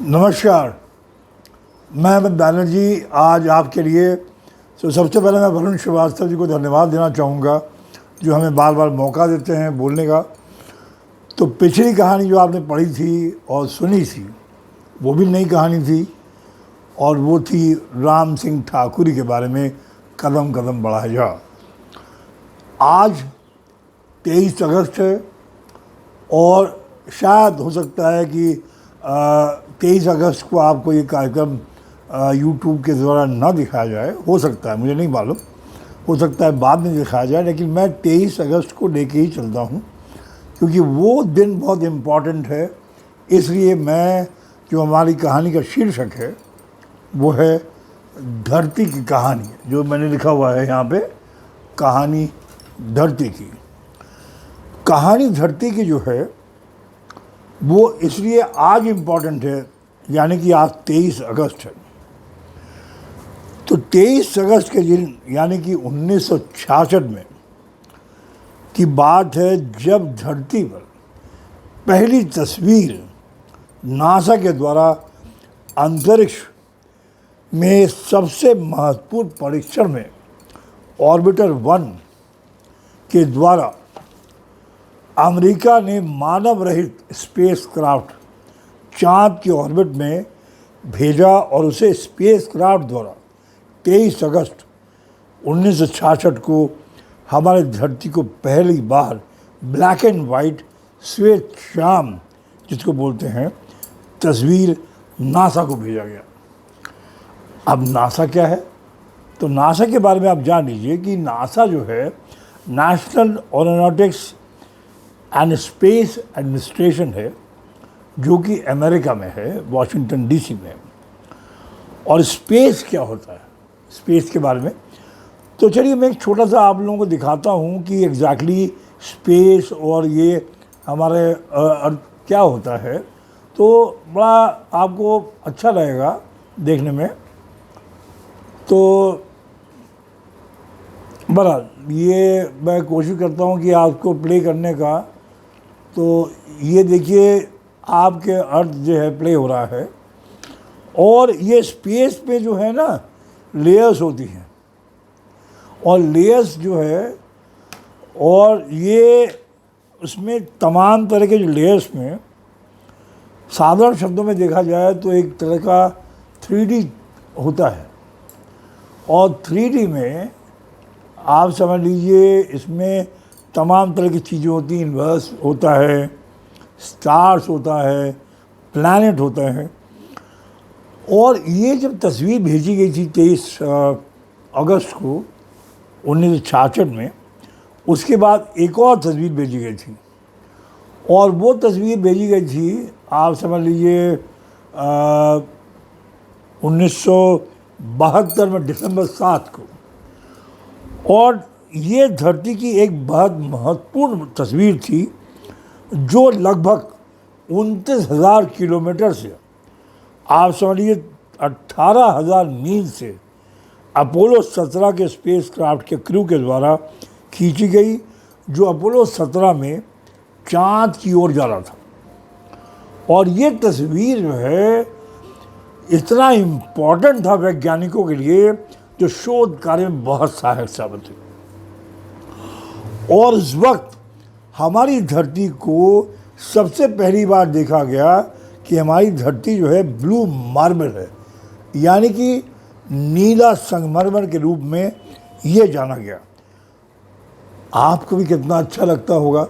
नमस्कार। मैं अमित बैनर्जी आज आपके लिए सबसे पहले मैं वरुण श्रीवास्तव जी को धन्यवाद देना चाहूँगा जो हमें बार बार मौका देते हैं बोलने का। तो पिछली कहानी जो आपने पढ़ी थी और सुनी थी वो भी नई कहानी थी और वो थी राम सिंह ठाकुरी के बारे में, कदम कदम बढ़ाया जा। आज 23 अगस्त है और शायद हो सकता है कि 23 अगस्त को आपको ये कार्यक्रम यूट्यूब के द्वारा ना दिखाया जाए, हो सकता है, मुझे नहीं मालूम, हो सकता है बाद में दिखाया जाए, लेकिन मैं 23 अगस्त को लेके ही चलता हूँ क्योंकि वो दिन बहुत इम्पॉर्टेंट है। इसलिए मैं जो हमारी कहानी का शीर्षक है वो है धरती की कहानी, जो मैंने लिखा हुआ है यहाँ पे, कहानी धरती की। कहानी धरती की जो है वो इसलिए आज इम्पॉर्टेंट है, यानी कि आज 23 अगस्त है। तो 23 अगस्त के दिन यानी कि 1966 में की बात है जब धरती पर पहली तस्वीर नासा के द्वारा अंतरिक्ष में सबसे महत्वपूर्ण परीक्षण में ऑर्बिटर 1 के द्वारा अमेरिका ने मानव रहित स्पेसक्राफ्ट चाँद के ऑर्बिट में भेजा और उसे स्पेसक्राफ्ट द्वारा 23 अगस्त 1966 को हमारे धरती को पहली बार ब्लैक एंड वाइट, श्वेत शाम जिसको बोलते हैं, तस्वीर नासा को भेजा गया। अब नासा क्या है? तो नासा के बारे में आप जान लीजिए कि नासा जो है national aeronautics and space administration है, जो कि अमेरिका में है, वॉशिंगटन डीसी में। और स्पेस क्या होता है, स्पेस के बारे में तो चलिए मैं एक छोटा सा आप लोगों को दिखाता हूँ कि एग्जैक्टली स्पेस और ये हमारे अर्थ क्या होता है, तो बड़ा आपको अच्छा लगेगा देखने में। तो बहरहाल ये मैं कोशिश करता हूँ कि आपको प्ले करने का। तो ये देखिए आपके अर्थ जो है प्ले हो रहा है और ये स्पेस पे जो है ना लेयर्स होती हैं और लेयर्स जो है, और ये उसमें तमाम तरह के जो लेयर्स में साधारण शब्दों में देखा जाए तो एक तरह का 3D होता है। और 3D में आप समझ लीजिए इसमें तमाम तरह की चीज़ें होती हैं, यूनिवर्स होता है, स्टार्स होता है, प्लैनेट होता है। और ये जब तस्वीर भेजी गई थी 23 अगस्त को 1966 में, उसके बाद एक और तस्वीर भेजी गई थी और वो तस्वीर भेजी गई थी आप समझ लीजिए 1972 में दिसंबर 7 को। और ये धरती की एक बहुत महत्वपूर्ण तस्वीर थी जो लगभग 29,000 किलोमीटर से आप समझिए 18,000 मील से अपोलो 17 के स्पेसक्राफ्ट के क्रू के द्वारा खींची गई, जो अपोलो 17 में चाँद की ओर जा रहा था। और ये तस्वीर जो है इतना इम्पोर्टेंट था वैज्ञानिकों के लिए जो शोध कार्य में बहुत सहायक साबित हुई। और उस वक्त हमारी धरती को सबसे पहली बार देखा गया कि हमारी धरती जो है ब्लू मार्बल है, यानी कि नीला संगमरमर के रूप में ये जाना गया। आपको भी कितना अच्छा लगता होगा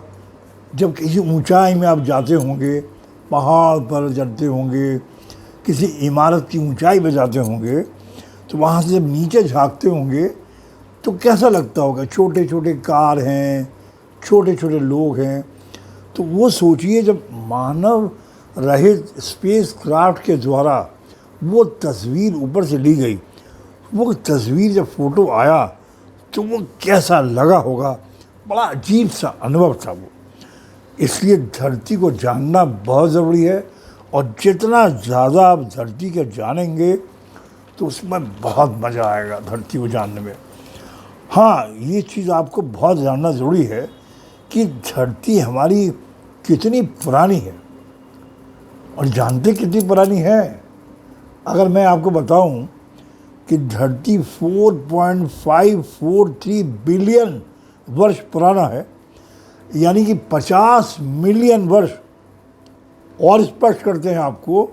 जब किसी ऊंचाई में आप जाते होंगे, पहाड़ पर चढ़ते होंगे, किसी इमारत की ऊंचाई पर जाते होंगे, तो वहाँ से जब नीचे झांकते होंगे तो कैसा लगता होगा। छोटे छोटे कार हैं, छोटे छोटे लोग हैं। तो वो सोचिए जब मानव रहित स्पेसक्राफ्ट के द्वारा वो तस्वीर ऊपर से ली गई, वो तस्वीर जब फ़ोटो आया तो वो कैसा लगा होगा। बड़ा अजीब सा अनुभव था वो। इसलिए धरती को जानना बहुत ज़रूरी है और जितना ज़्यादा आप धरती के जानेंगे तो उसमें बहुत मज़ा आएगा धरती को जानने में। हाँ, ये चीज़ आपको बहुत जानना ज़रूरी है कि धरती हमारी कितनी पुरानी है और जानते कितनी पुरानी है? अगर मैं आपको बताऊं कि धरती 4.543 बिलियन वर्ष पुराना है, यानी कि 50 मिलियन वर्ष, और स्पष्ट करते हैं आपको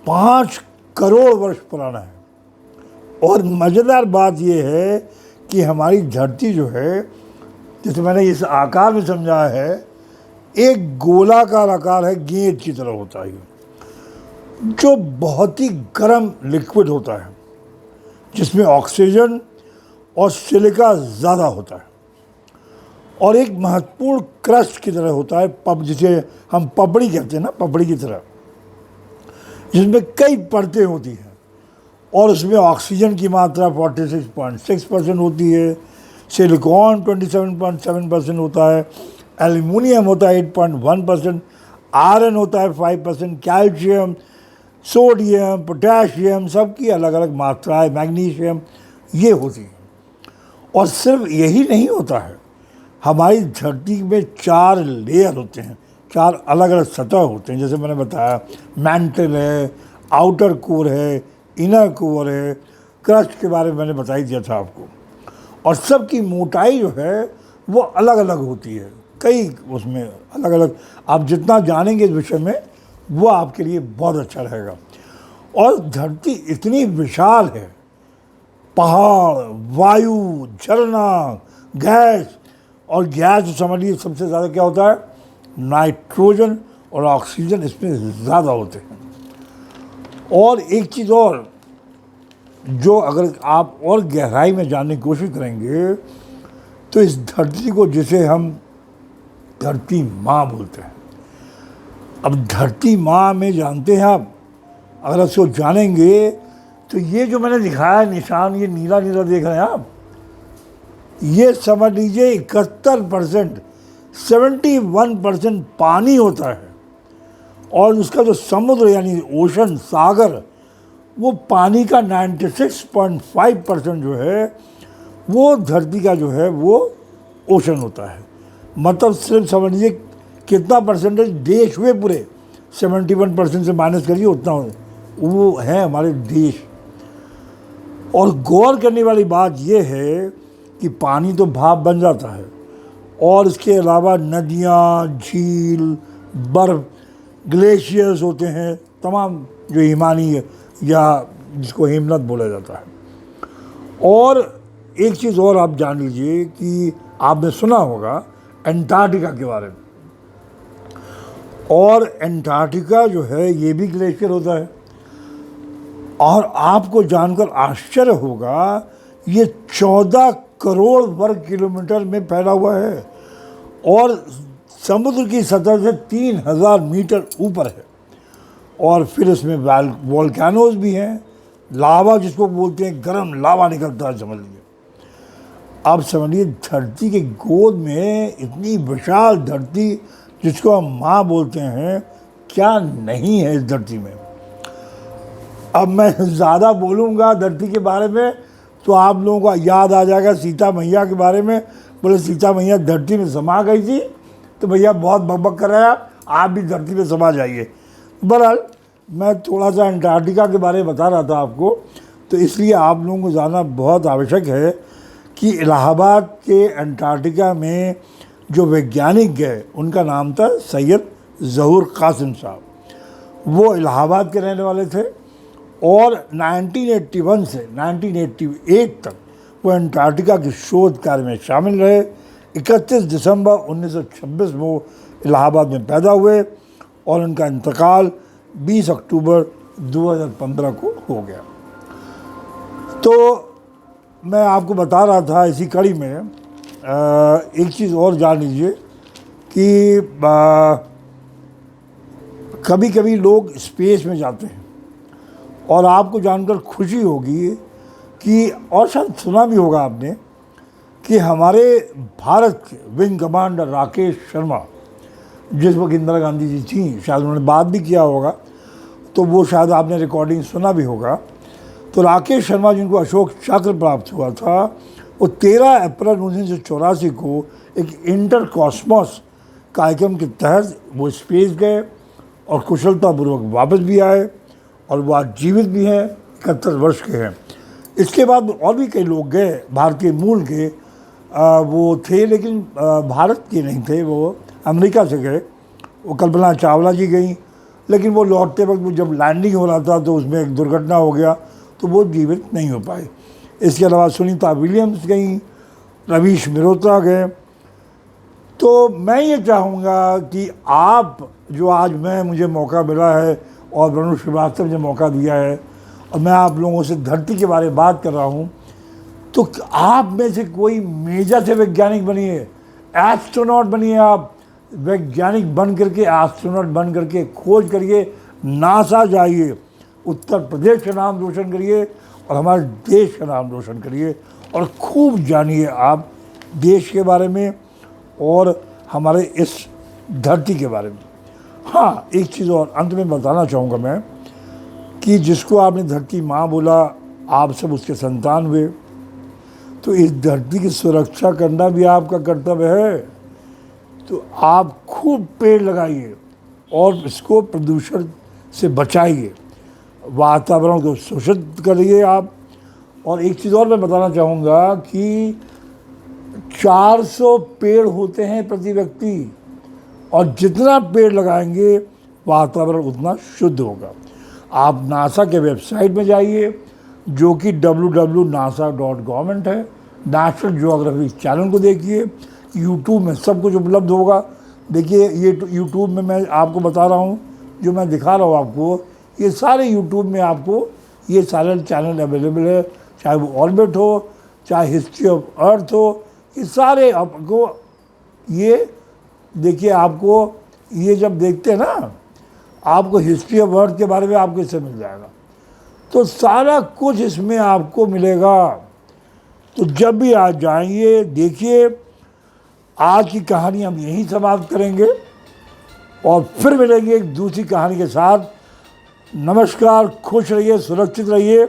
5 करोड़ वर्ष पुराना है। और मज़ेदार बात यह है कि हमारी धरती जो है, जैसे मैंने इस आकार में समझा है, एक गोलाकार आकार है, गेंद की तरह होता है, जो बहुत ही गर्म लिक्विड होता है, जिसमें ऑक्सीजन और सिलिका ज़्यादा होता है, और एक महत्वपूर्ण क्रस्ट की तरह होता है, जिसे हम पपड़ी कहते हैं ना, पपड़ी की तरह, जिसमें कई परतें होती हैं, और उसमें ऑक्सीजन की मात्रा 46.6% होती है, सिलिकॉन 27.7% होता है, एल्युमिनियम होता है 8.1%, आयरन होता है 5%, कैल्शियम, सोडियम, पोटेशियम, सबकी अलग अलग मात्राएं, मैग्नीशियम, ये होती हैं। और सिर्फ यही नहीं होता है, हमारी धरती में 4 लेयर होते हैं, 4 अलग अलग सतह होते हैं। जैसे मैंने बताया, मैंटल है, आउटर कोर है, इनर कोर है, क्रस्ट के बारे में मैंने बता ही दिया था आपको। और सबकी मोटाई जो है वो अलग अलग होती है, कई उसमें अलग अलग। आप जितना जानेंगे इस विषय में वो आपके लिए बहुत अच्छा रहेगा। और धरती इतनी विशाल है, पहाड़, वायु, झरना, गैस, और गैस समझ लीजिए सबसे ज़्यादा क्या होता है, नाइट्रोजन और ऑक्सीजन इसमें ज़्यादा होते हैं। और एक चीज़ और, जो अगर आप और गहराई में जानने की कोशिश करेंगे तो इस धरती को, जिसे हम धरती माँ बोलते हैं, अब धरती माँ में जानते हैं आप, अगर उसको जानेंगे तो ये जो मैंने दिखाया निशान, ये नीला नीला देख रहे हैं आप, ये समझ लीजिए 71%, 71% पानी होता है। और उसका जो समुद्र यानी ओशन, सागर, वो पानी का 96.5% जो है वो धरती का जो है वो ओशन होता है। मतलब सिर्फ समझ लीजिए कितना परसेंटेज देश हुए पूरे, 71% से माइनस करिए, उतना वो है हमारे देश। और गौर करने वाली बात ये है कि पानी तो भाप बन जाता है, और इसके अलावा नदियाँ, झील, बर्फ़, ग्लेशियर्स होते हैं, तमाम जो हिमानी या जिसको हिमनद बोला जाता है। और एक चीज़ और आप जान लीजिए कि आपने सुना होगा एंटार्क्टिका के बारे में, और एंटार्क्टिका जो है ये भी ग्लेशियर होता है। और आपको जानकर आश्चर्य होगा, ये 14 करोड़ वर्ग किलोमीटर में फैला हुआ है, और समुद्र की सतह से 3000 मीटर ऊपर है। और फिर इसमें वोल्केनोज भी हैं, लावा जिसको बोलते हैं, गर्म लावा निकलता है, समझ लीजिए। आप समझिए धरती के गोद में इतनी विशाल धरती, जिसको हम माँ बोलते हैं, क्या नहीं है इस धरती में। अब मैं ज़्यादा बोलूँगा धरती के बारे में तो आप लोगों को याद आ जाएगा सीता मैया के बारे में। बोले सीता मैया धरती में समा गई थी, तो भैया बहुत बकबक कर रहे हैं आप भी धरती में समा जाइए। बहरहाल मैं थोड़ा सा अंटार्कटिका के बारे में बता रहा था आपको, तो इसलिए आप लोगों को जानना बहुत आवश्यक है कि इलाहाबाद के अंटार्कटिका में जो वैज्ञानिक गए, उनका नाम था सैयद ज़हूर कासिम साहब। वो इलाहाबाद के रहने वाले थे, और 1981 से 1988 तक वो अंटार्कटिका के शोध कार्य में शामिल रहे। 31 दिसंबर 1926 में वो इलाहाबाद में पैदा हुए, और उनका इंतकाल 20 अक्टूबर 2015 को हो गया। तो मैं आपको बता रहा था इसी कड़ी में एक चीज़ और जान लीजिए कि कभी कभी लोग स्पेस में जाते हैं, और आपको जानकर खुशी होगी कि, और शायद सुना भी होगा आपने, कि हमारे भारत के विंग कमांडर राकेश शर्मा, जिस वक्त इंदिरा गांधी जी थी, शायद उन्होंने बात भी किया होगा, तो वो शायद आपने रिकॉर्डिंग सुना भी होगा। तो राकेश शर्मा जिनको अशोक चक्र प्राप्त हुआ था, वो 13 अप्रैल 1984 को एक इंटर कॉस्मोस कार्यक्रम के तहत वो स्पेस गए, और कुशलतापूर्वक वापस भी आए और वो आज जीवित भी हैं, 71 वर्ष के हैं। इसके बाद और भी कई लोग गए भारतीय मूल के, वो थे लेकिन भारत के नहीं थे, वो अमेरिका से गए। वो कल्पना चावला जी गई, लेकिन वो लौटते वक्त वो जब लैंडिंग हो रहा था तो उसमें एक दुर्घटना हो गया तो वो जीवित नहीं हो पाए। इसके अलावा सुनीता विलियम्स गई, रवीश मेहरोत्रा गए। तो मैं ये चाहूँगा कि आप जो आज मुझे मौका मिला है और वरुण श्रीवास्तव ने मौका दिया है और मैं आप लोगों से धरती के बारे में बात कर रहा हूँ, तो आप में से कोई मेजर से वैज्ञानिक बनिए, एस्ट्रोनॉट बनिए। आप वैज्ञानिक बन करके, एस्ट्रोनॉट बन करके खोज करिए, नासा जाइए, उत्तर प्रदेश का नाम रोशन करिए और हमारे देश का नाम रोशन करिए और खूब जानिए आप देश के बारे में और हमारे इस धरती के बारे में। हाँ, एक चीज़ और अंत में बताना चाहूँगा मैं कि जिसको आपने धरती माँ बोला, आप सब उसके संतान हुए, तो इस धरती की सुरक्षा करना भी आपका कर्तव्य है। तो आप खूब पेड़ लगाइए और इसको प्रदूषण से बचाइए, वातावरण को शोषित करिए आप। और एक चीज़ और मैं बताना चाहूँगा कि 400 पेड़ होते हैं प्रति व्यक्ति, और जितना पेड़ लगाएंगे वातावरण उतना शुद्ध होगा। आप नासा के वेबसाइट में जाइए जो कि www.nasa.government है, नेशनल ज्योग्राफी चैनल को देखिए, यूट्यूब में सब कुछ उपलब्ध होगा। देखिए ये यूट्यूब में मैं आपको बता रहा हूँ, जो मैं दिखा रहा हूँ आपको, ये सारे यूट्यूब में आपको ये सारे चैनल अवेलेबल है, चाहे वो ऑर्बिट हो, चाहे हिस्ट्री ऑफ अर्थ हो, ये सारे आपको ये देखिए। आपको ये जब देखते हैं ना, आपको हिस्ट्री ऑफ अर्थ के बारे में आपको इससे मिल जाएगा, तो सारा कुछ इसमें आपको मिलेगा। तो जब भी आज जाएंगे देखिए। आज की कहानी हम यहीं समाप्त करेंगे और फिर मिलेंगे एक दूसरी कहानी के साथ। नमस्कार, खुश रहिए, सुरक्षित रहिए।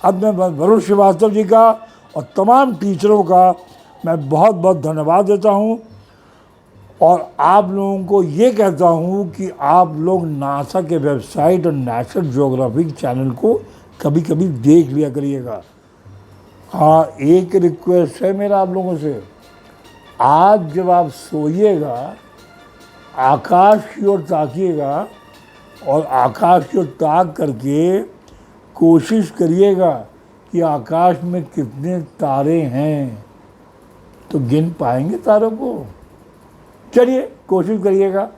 अब मैं वरुण श्रीवास्तव जी का और तमाम टीचरों का मैं बहुत बहुत धन्यवाद देता हूँ और आप लोगों को ये कहता हूँ कि आप लोग नासा के वेबसाइट और नेशनल ज्योग्राफिक चैनल को कभी कभी देख लिया करिएगा। हाँ, एक रिक्वेस्ट है मेरा आप लोगों से, आज जब आप सोइएगा आकाश की ओर ताकिएगा और आकाश की ओर ताक करके कोशिश करिएगा कि आकाश में कितने तारे हैं, तो गिन पाएंगे तारों को। चलिए कोशिश करिएगा।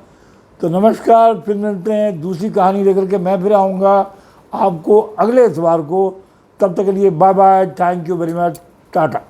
तो नमस्कार, फिर मिलते हैं दूसरी कहानी लेकर के। मैं फिर आऊँगा आपको अगले इतवार को। तब तक के लिए bye bye, thank you very much, Tata.